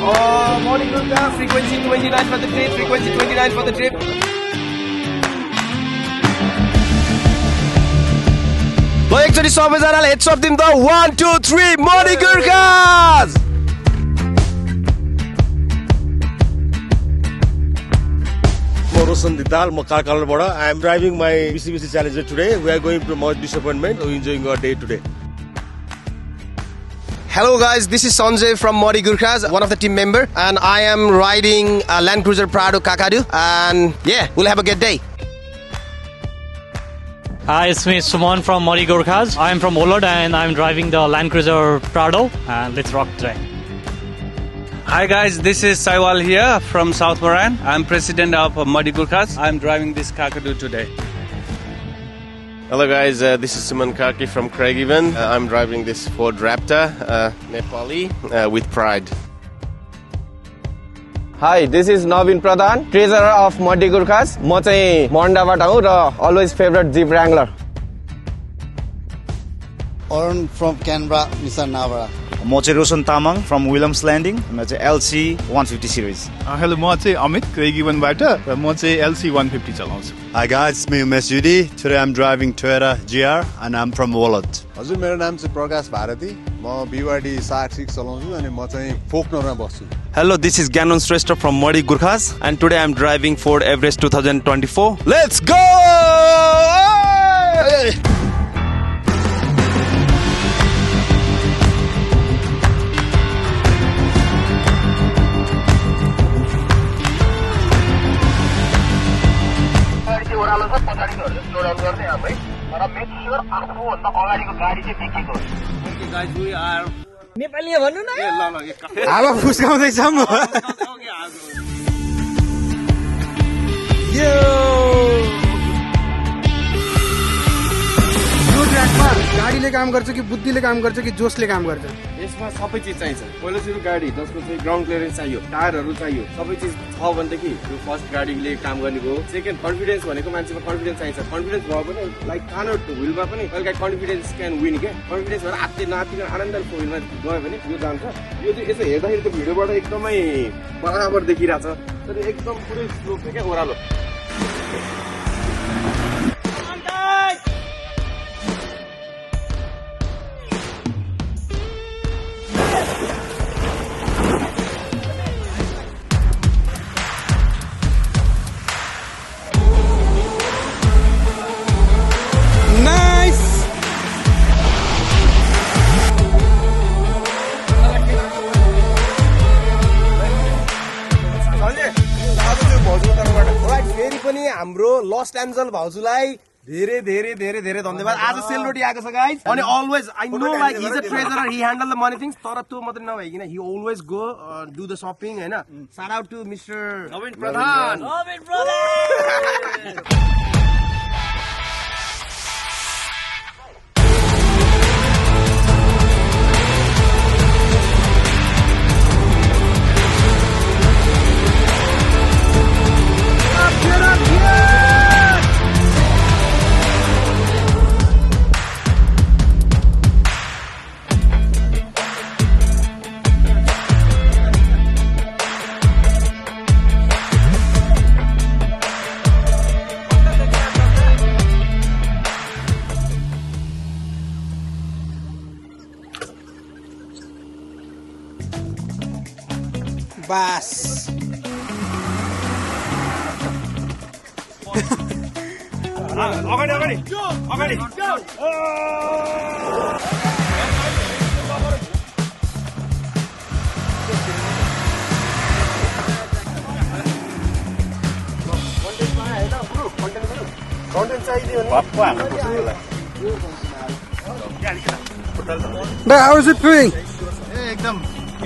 Morning Gurkha, frequency 29 for the trip, frequency 29 for the trip. ल एकचोटि सबैजनाले heads up दिउँ त 1 2 3 Morning Gurkhas! Roshan Didal, Makarkalabada. I am driving my BCBC Challenger today. We are going to much disappointment. We are enjoying our day today. Hello guys, this is Sanjay from Mori Gurkhas, one of the team member, and I am riding a Land Cruiser Prado Kakadu, and yeah, we'll have a good day. Hi, it's me Suman from Mori Gurkhas. I'm from Olod and I'm driving the Land Cruiser Prado, and let's rock today. Hi guys, this is Saiwal here from South Moran. I'm president of Mori Gurkhas. I'm driving this Kakadu today. Hello guys, this is Suman Kaki from Craigieven. I'm driving this Ford Raptor Nepali with pride. Hi, this is Navin Pradhan, treasurer of Mori Gurkhas. म चाहिँ मन्डाबाट हुँ र always favorite Jeep Wrangler. Arun from Canberra, Mr. Navara. म चाहिँ Roshan Tamang from Williams Landing. म चाहिँ LC 150 series. Hello, म चाहिँ अमित क्रेगिवनबाट र म चाहिँ LC 150 चलाउँछु. Hi guys, it's me Umesh Yudi. Today I'm driving Toyota GR and I'm from Wallet. हजुर मेरो नाम चाहिँ प्रकाश भारती. म BYD SAR6 चलाउँछु अनि म चाहिँ फोकनरमा बस्छु. Hello, this is Ganon Shrestha from Mori Gurkhas and today I'm driving Ford Everest 2024. Let's go! Hey! Nepali भन्नु न हावा फुस्काउँदैछ म यो ट्र्याकमा गाडीले काम गर्छ कि बुद्धिले काम गर्छ कि जोसले काम गर्छ? यसमा सबै चिज चाहिन्छ। पहिलो सुरु गाडी जसको चाहिँ ग्राउन्ड क्लियरेन्स चाहियो, टायरहरू चाहियो, सबै चिज छ भनेदेखि यो फर्स्ट गाडीले काम गर्ने भयो। सेकेन्ड कन्फिडेन्स भनेको मान्छेमा कन्फिडेन्स चाहिन्छ। कन्फिडेन्स भयो भने लाइक कानो व्हिलमा पनि कहिले कन्फिडेन्स क्यान विन क्या। कन्फिडेन्स भएर आत्ते नातिकन आनन्दको व्हिलमा गयो भने यो जान्छ। यो चाहिँ यसो हेर्दाखेरि त भिडियोबाट एकदमै बराबर देखिरहेछ तर एकदम पुरै स्लो थियो क्या ओह्रालो। हाम्रो लस एन्जल भाउजूलाई धेरै धेरै धेरै धेरै धन्यवाद। आज सेलरोटी आएको छ गाइज अनि always I know like he is a treasurer, he handle the money things, तर त्यो मात्रै नभइकन he always go do the shopping हैन। शाउट आउट टु मिस्टर नवीन प्रधान। बास अगाडि अगाडि अगाडि कन्टेन्ट चाहिदियो भने पप्पा हाम्रो पुस्तकलाई How is it feeling? एकदम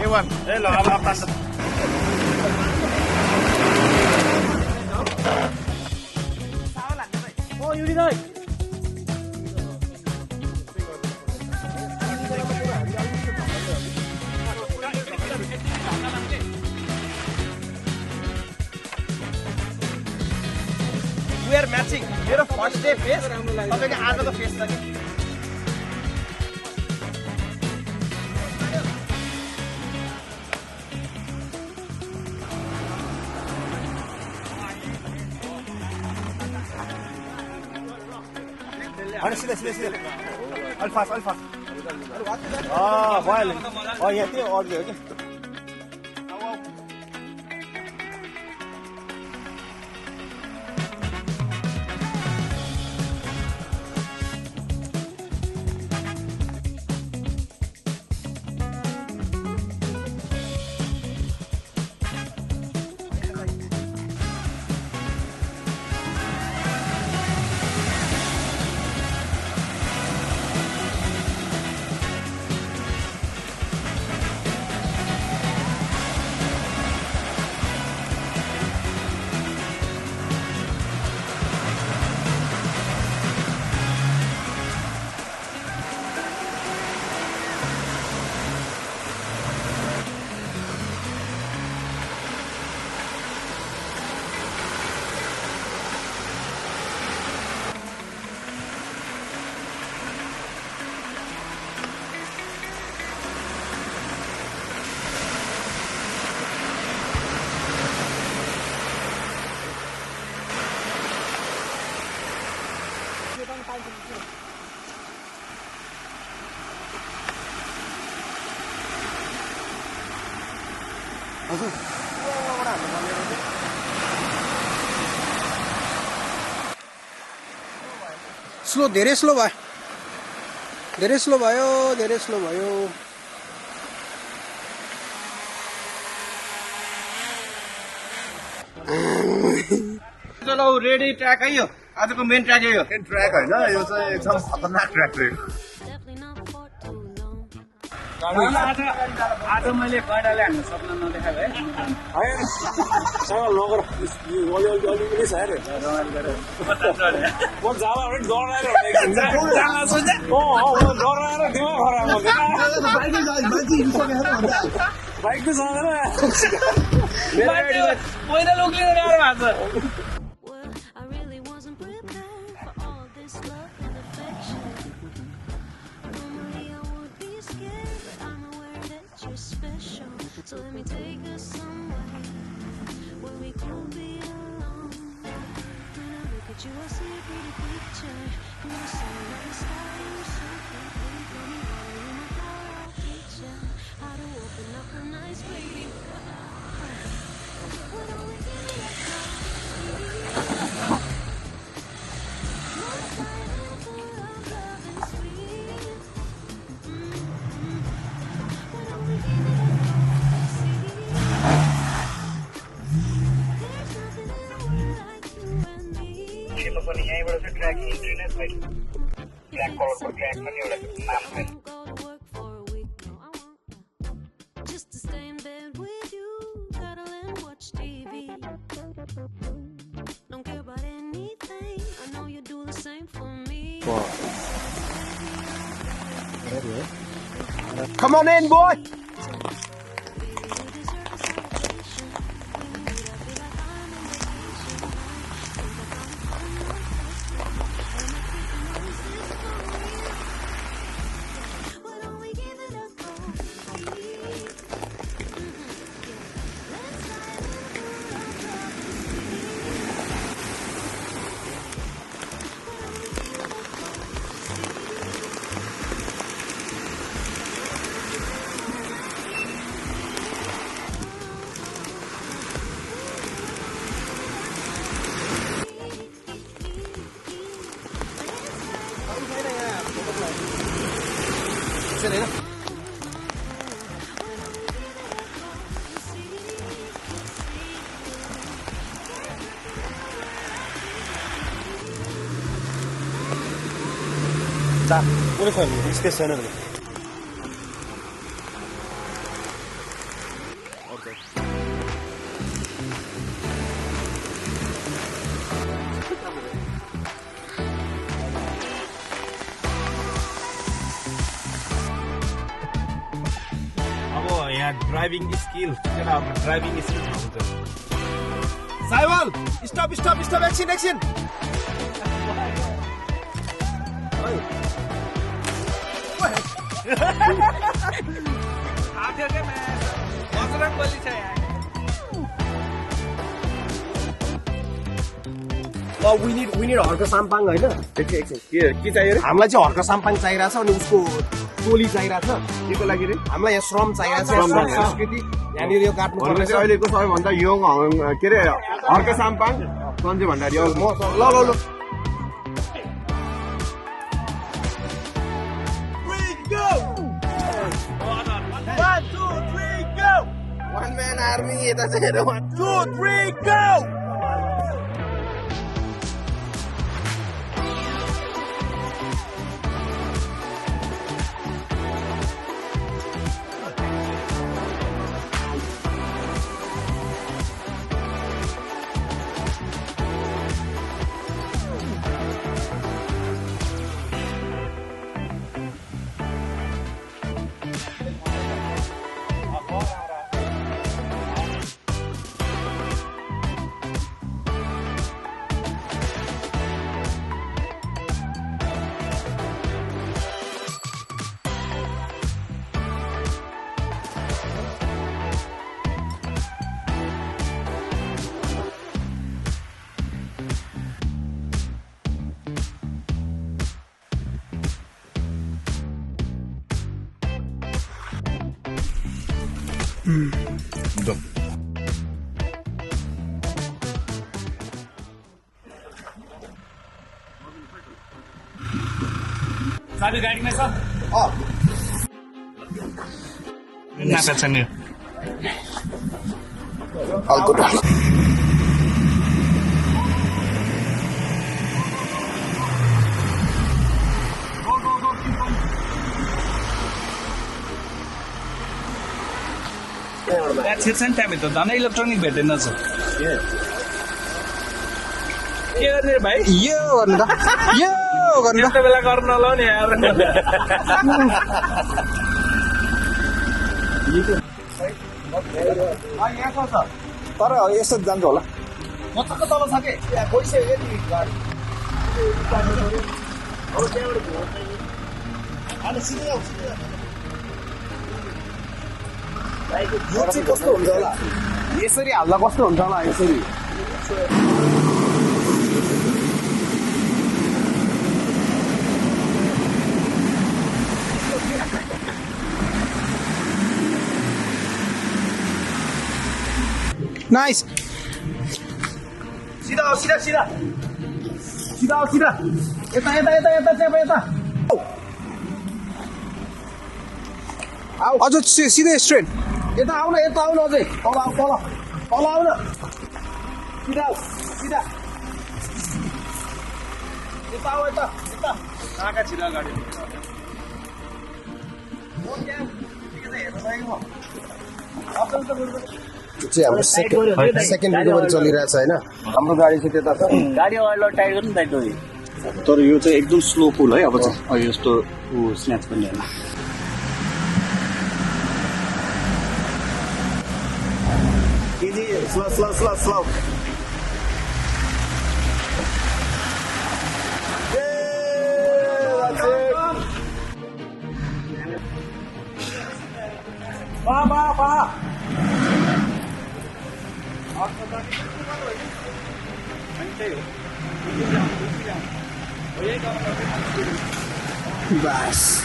A1. ए ल अब तान्द Oh, Yuri dai. We are matching. मेरो फर्स्ट डे फेस तपाईको आजको फेस छ नि। अनि सिधै सिधै सिधै अलि फास्ट भयो यहाँ त्यो अड्यो कि स्लो धेरै स्लो भयो धेरै स्लो भयो धेरै स्लो भयो चलो रेडी ट्र्याक है यो आजको मेन ट्र्याक यो ट्र्याक होइन यो चाहिँ एकदम खतरनाक ट्र्याक रहेको आज मैले गैँडाले हान्ने सपना नदेखाएको है लगेर अलिअलि छ अरे म जाँदा भने डराएर दिमाग खराब बाइक त जाँदैन पैदल उक्लिएर आएर भएको छ So let me take us somewhere where we could be alone. When I look at you, I see a pretty picture. You're the sun and the sky, you're so complete. Let me borrow you my flower picture. How to open up a nice baby. When all we get is just to stay in bed with you, cuddle and watch TV. Don't care about anything. I know you do the same for me. Come on in, boy. कुनै छैन space छैन अब यहाँ driving skill driving skill हुन्छ Sahiwal stop stop stop एकछिन एकछिन आथ्यो के बजरङ बली छ यहाँ we need हर्क साम्पाङ हैन एकछिन के चाहियो रे हामीलाई चाहिँ हर्क साम्पाङ चाहिरहेको छ अनि उसको टोली चाहिरहेको छ केको लागि रे हामीलाई यहाँ श्रम चाहिरहेको छ श्रम संस्कृति यहाँनिर यो काट्नु पर्ने चाहिँ अहिलेको सबैभन्दा यङ के अरे हर्क साम्पाङ सन्जय भण्डारी हो ल One man army यता चाहिँ 1 2 3 go Done. चाबी गाडीमा छ नाका छ नि छिर्छ नि त्यहाँभित्र झन् इलेक्ट्रोनिक भेटेन छ के गर्ने भाइ यो गर्नु त यो गर्नु यस्तो बेला गर्न होला नि यार तर यस्तो जान्छ होला मच्चको तल छ के यहाँ गइसक्यो नि गाडी अब त्यहाँबाट अनि सिधै आऊ यो चाहिँ कस्तो हुन्छ होला यसरी हाल्दा कस्तो हुन्छ होला यसरी नाइस सिधा आओ सिधा सिधा सिधा आओ सिधा यता यता यता यता चाहिँ यता अझ सिधै स्ट्रेट यता आउन अझै तल आऊ तल तल आउन सिधा आऊ सिधा यता आऊ यता यता कहाँका छिरा गाडी चाहिँ हाम्रो सेकेन्ड भिडियो पनि चलिरहेछ होइन हाम्रो गाडी चाहिँ त्यता छ गाडी अगाडि टाइट गर्नु दाइटो तर यो चाहिँ एकदम स्लो पुल है अब चाहिँ यस्तो स्न्याच पनि होइन Easy, slow, slow, slow, slow. Yeah, that's it. Ba. Bas.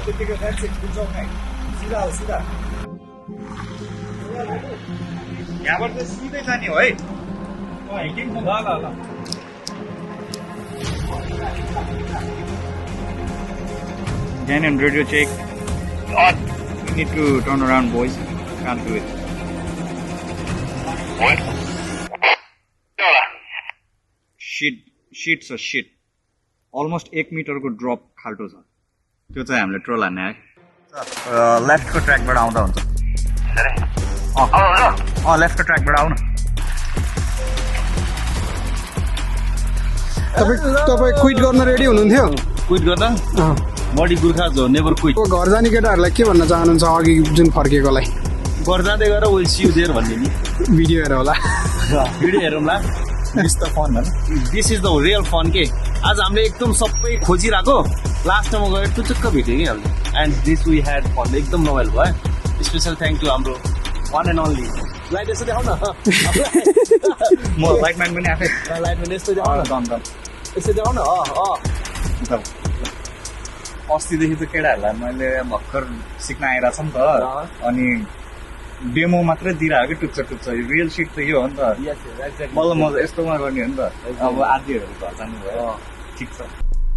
त्यतिकै that's it. Good job, man. सिधा हो सिधा यहाँबाट त सिधै जाने हो है हिँडिङ ल ल ल Canyon radio check. On. We need to turn around, boys. Can't do it. What? Shit छ shit. Almost 1 मिटरको ड्रप खाल्टो छ त्यो चाहिँ हामीले ट्रोल हान्ने है लेफ्टको ट्र्याकबाट आउँदा हुन्छ लेफ्टको ट्र्याकबाट आउन तपाईँ क्विट गर्न रेडी हुनुहुन्थ्यो क्विट गर्दा मडी गोर्खा जो नेभर क्विट घर जाने केटाहरूलाई के भन्न चाहनुहुन्छ अघि जुन फर्केकोलाई घर जाँदै गएर विल सी यु देयर भन्ने नि भिडियो हेर होला भिडियो हेरौँला this the fun this is the real fun के आज हामीले एकदम सबै खोजिरहेको लास्टमा गएर टुचुक्क भेट्यो कि हामीले and this we had fun एकदम रमाइलो भयो स्पेसल थ्याङ्क यू हाम्रो वान एन्ड ओन्ली लाइट यसो देखाउ न म लाइटम्यान पनि आफै लाइटम्यान यस्तो देखाउ न यसो देखाउ न अस्तिदेखि त केटाहरूलाई मैले भर्खर सिक्न आइरहेको छ नि त अनि डेमो मात्रै दिइरहेको कि टुच्च रियल सिट त यो हो नि त मलाई मजा यस्तोमा गर्ने हो नि त अब आधीहरू घर जानु भयो ठिक छ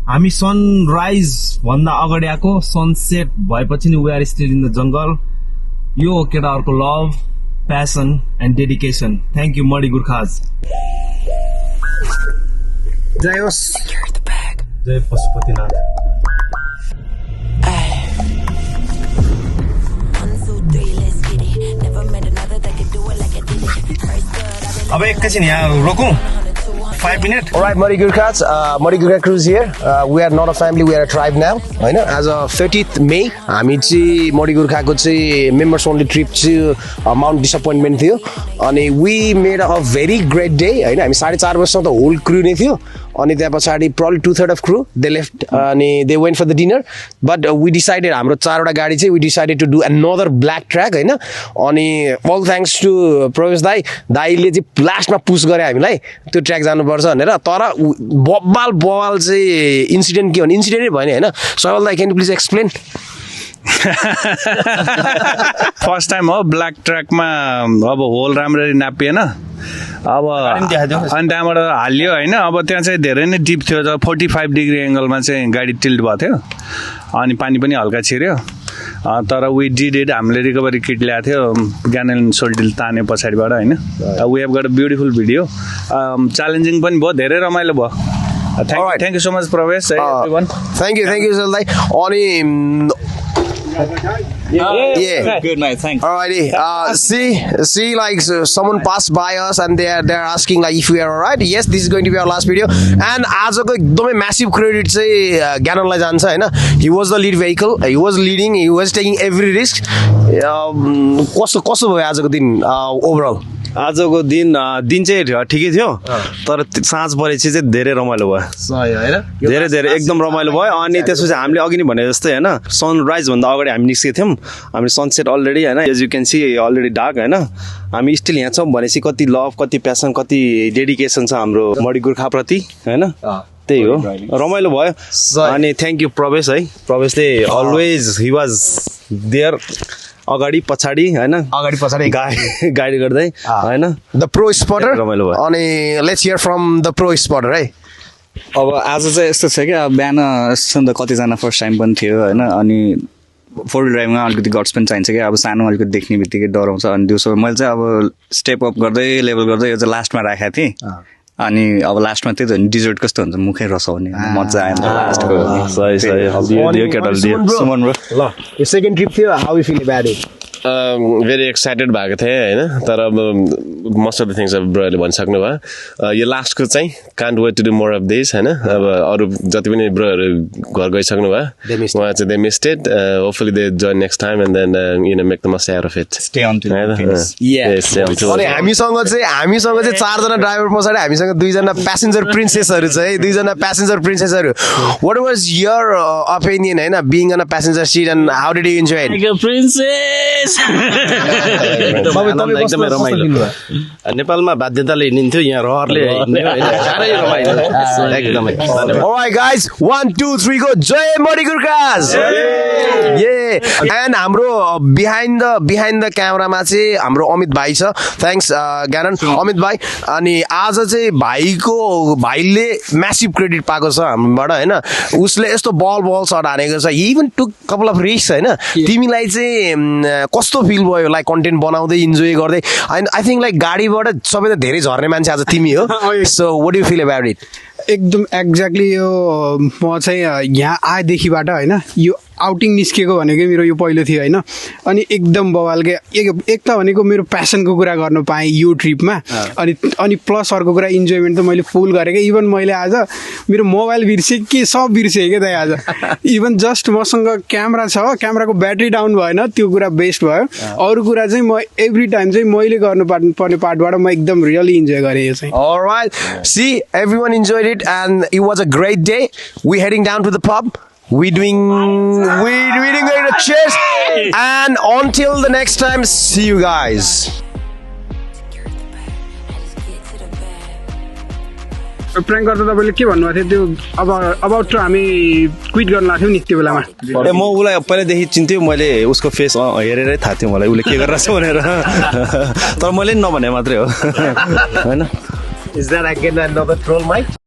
हामी सनराइज भन्दा अगाडि आएको सनसेट भएपछि नि we are still in the jungle यो हो केटाहरूको love passion and dedication thank you muddy Gorkhas जय होस् जय पशुपतिनाथ अब एकैछिन यहाँ रोकौँ 5 minutes. All right, Muddy Gurkhas, Muddy Gurkha Cruise here. We are not a family, we are a tribe now. I know. As of 30th May, हामी चाहिँ Muddy Gurkha को चाहिँ members only trip to Mount Disappointment थियो. अनि we made a very great day. होइन हामी 4:30 बजेसम्म त whole crew नै थियो. अनि त्यहाँ पछाडि probably 2/3 of crew they left अनि they went for the dinner. But we decided हाम्रो 4वटा गाडी चाहिँ we decided to do another black track होइन. अनि all thanks to प्रवेश दाइले चाहिँ लास्टमा पुश गरे हामीलाई त्यो ट्र्याक जानुपर्छ भनेर तर बवाल चाहिँ इन्सिडेन्ट के भने इन्सिडेन्टै भयो नि होइन सवाल दाइ can please explain first time हो ब्ल्याक ट्र्याकमा अब होल राम्ररी नापिएन अब अनि त्यहाँबाट हाल्यो होइन अब त्यहाँ चाहिँ धेरै नै डिप थियो 45 डिग्री एङ्गलमा चाहिँ गाडी टिल्ट भएको थियो अनि पानी पनि हल्का छिर्यो तर वी डिड इट हामीले रिकभरी किट ल्याएको थियो ग्यानेल सोल्टिल ताने पछाडिबाट होइन we have got a beautiful video challenging पनि भयो धेरै रमाइलो भयो thank you so much Prabesh thank you दाइ अनि Yeah. Good night. Thanks. Alrighty. See, like someone passed by us and they're asking like if we are alright. Yes, this is going to be our last video. And आजको एकदमै massive credit चाहिँ ज्ञानलाई जान्छ हैन. He was the lead vehicle. He was leading. He was taking every risk. कस्तो भयो आजको दिन overall? आजको दिन चाहिँ ठिकै थियो तर साँझ परेपछि चाहिँ धेरै रमाइलो भयो धेरै एकदम रमाइलो भयो अनि त्यसपछि हामीले अघि नै भने जस्तै होइन सनराइज भन्दा अगाडि हामी निस्केको थियौँ हामी सनसेट अलरेडी होइन as you can see already dark होइन हामी स्टिल यहाँ छौँ भनेपछि कति लभ कति प्यासन कति डेडिकेसन छ हाम्रो मडी गोर्खाप्रति होइन त्यही हो रमाइलो भयो अनि थ्याङ्क यू प्रवेश है प्रवेशले अलवेज हि वाज देयर अगाडि पछाडि हैन अगाडि पछाडि गाइड गर्दै हैन द प्रो स्पटर रमाइलो भयो अनि let's hear from the pro sputter है अब आज चाहिँ यस्तो छ कि अब बिहान यस्तो त कतिजना फर्स्ट टाइम पनि थियो होइन अनि फोर व्हिल ड्राइभमा अलिकति गट्स पनि चाहिन्छ कि अब सानो अलिकति देख्ने बित्तिकै डराउँछ अनि दिउँसो मैले चाहिँ अब स्टेप अप गर्दै लेभल गर्दै यो चाहिँ लास्टमा राखेको थिएँ अनि अब लास्टमा त्यही त डिजर्ट कस्तो हुन्छ मुखै रसाउने मजा आयो लास्टको सुमन ब्रो ल यो सेकेन्ड ट्रिप थियो how you feel about it very excited भएको थिएँ होइन तर अब मोस्ट अफ द थिङ्स अब ब्रोहरूले भनिसक्नु भयो यो लास्टको चाहिँ can't wait to do more of this होइन अब अरू जति पनि ब्रोहरू घर गइसक्नु भयो उहाँ चाहिँ they missed it hopefully they join next time and then you know make the most out of it stay on to अनि हामीसँग चाहिँ चारजना ड्राइभर पछाडि हामीसँग दुईजना प्यासेन्जर प्रिन्सेसहरू छ है दुईजना प्यासेन्जर प्रिन्सेसहरू व्हाट वाज योर ओपिनियन होइन being on a passenger seat and how did you enjoy it princess एकदमै रमाइलो नेपालमा बाध्यताले हिँडिन्थ्यो यहाँ रहरले हिँड्ने होइन साह्रै रमाइलो एकदमै Alright guys, 1 2 3 go जय मडी गुर्खास एन्ड हाम्रो बिहाइन्ड द क्यामेरामा चाहिँ हाम्रो अमित भाइ छ थ्याङ्क्स ज्ञानन अमित भाइ अनि आज चाहिँ भाइले म्यासिभ क्रेडिट पाएको छ हामीबाट होइन उसले यस्तो बल सर्ट हानेको छ even took couple of risk होइन तिमीलाई चाहिँ कस्तो फिल भयो लाइक कन्टेन्ट बनाउँदै इन्जोय गर्दै एन्ड आई थिङ्क लाइक गाडीबाट सबैभन्दा धेरै झर्ने मान्छे आज तिमी हो so what do feel about it एकदम एक्ज्याक्टली यो म चाहिँ यहाँ आएदेखिबाट होइन यो आउटिङ निस्केको भनेको मेरो यो पहिलो थियो होइन अनि एकदम बवालकै एक त भनेको मेरो प्यासनको कुरा गर्नु पाएँ यो ट्रिपमा अनि प्लस अर्को कुरा इन्जोयमेन्ट त मैले फुल गरेको इभन मैले आज मेरो मोबाइल बिर्सेँ के सब बिर्सेँ क्या त आज इभन जस्ट मसँग क्यामेरा छ क्यामेराको ब्याट्री डाउन भएन त्यो कुरा बेस्ट भयो अरू कुरा चाहिँ म एभ्री टाइम चाहिँ मैले गर्नुपर्ने पार्टबाट म एकदम रियली इन्जोय गरेँ यो चाहिँ Alright, see everyone enjoyed it and it was a great day. We're heading down to the pub. We're doing a cheers and until the next time, see you guys. Prank गर्दा तपाईँले के भन्नुभएको थियो त्यो about हामी quit गर्न लाग्थ्यौँ नि त्यो बेलामा म उसलाई पहिल्यैदेखि चिन्थ्यो मैले उसको फेस हेरेरै थाहा थियो मलाई उसले के गरिरहेछ भनेर तर मैले नि नभने मात्रै हो होइन Is that again another troll, Mike?